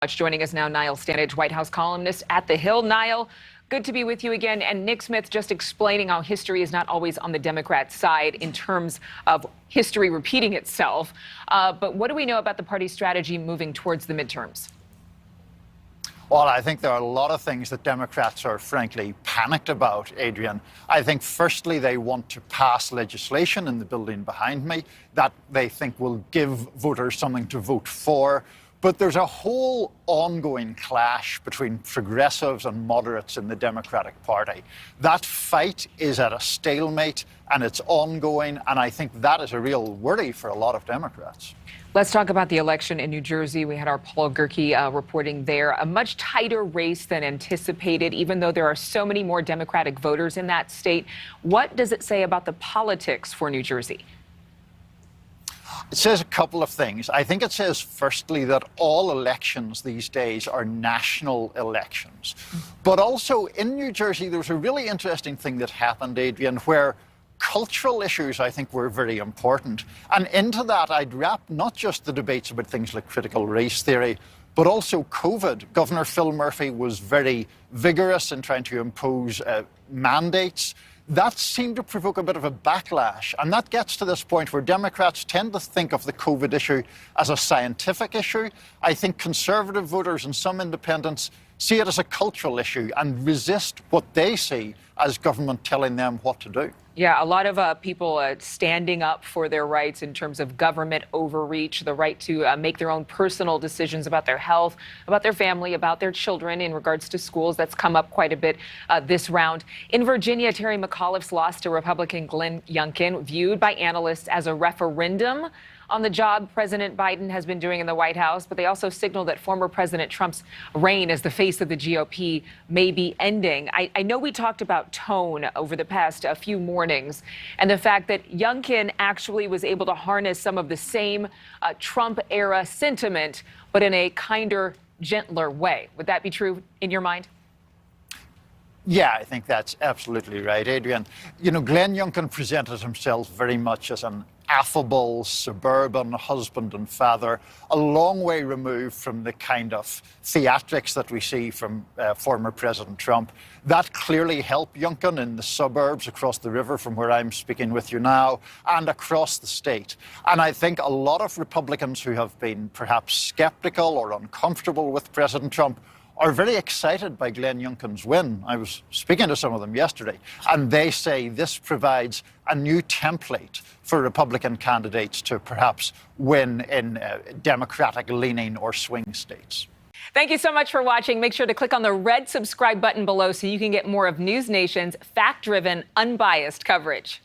Joining us now, Niall Stanage, White House columnist at The Hill. Niall, good to be with you again. And Nick Smith just explaining how history is not always on the Democrat side in terms of history repeating itself. But what do we know about the party's strategy moving towards the midterms? Well, I think there are a lot of things that Democrats are frankly panicked about, Adrian. I think firstly, they want to pass legislation in the building behind me that they think will give voters something to vote for. But there's a whole ongoing clash between progressives and moderates in the Democratic Party. That fight is at a stalemate and it's ongoing, and I think that is a real worry for a lot of Democrats. Let's talk about the election in New Jersey. We had our Paul Gerke reporting there. A much tighter race than anticipated, even though there are so many more Democratic voters in that state. What does it say about the politics for New Jersey? It says a couple of things. I think it says, firstly, that all elections these days are national elections. But also in New Jersey, there was a really interesting thing that happened, Adrian, where cultural issues, I think, were very important. And into that, I'd wrap not just the debates about things like critical race theory, but also COVID. Governor Phil Murphy was very vigorous in trying to impose mandates. That seemed to provoke a bit of a backlash. And that gets to this point where Democrats tend to think of the COVID issue as a scientific issue. I think conservative voters and some independents see it as a cultural issue and resist what they see as government telling them what to do. Yeah, a lot of people standing up for their rights in terms of government overreach, the right to make their own personal decisions about their health, about their family, about their children in regards to schools. That's come up quite a bit this round. In Virginia, Terry McAuliffe's loss to Republican Glenn Youngkin, viewed by analysts as a referendum on the job President Biden has been doing in the White House, but they also signal that former President Trump's reign as the face of the GOP may be ending. I know we talked about tone over the past few mornings and the fact that Youngkin actually was able to harness some of the same Trump-era sentiment, but in a kinder, gentler way. Would that be true in your mind? Yeah, I think that's absolutely right, Adrian. You know, Glenn Youngkin presented himself very much as an affable, suburban husband and father, a long way removed from the kind of theatrics that we see from former President Trump. That clearly helped Youngkin in the suburbs across the river from where I'm speaking with you now and across the state. And I think a lot of Republicans who have been perhaps skeptical or uncomfortable with President Trump are very excited by Glenn Youngkin's win. I was speaking to some of them yesterday, and they say this provides a new template for Republican candidates to perhaps win in Democratic-leaning or swing states. Thank you so much for watching. Make sure to click on the red subscribe button below so you can get more of NewsNation's fact-driven, unbiased coverage.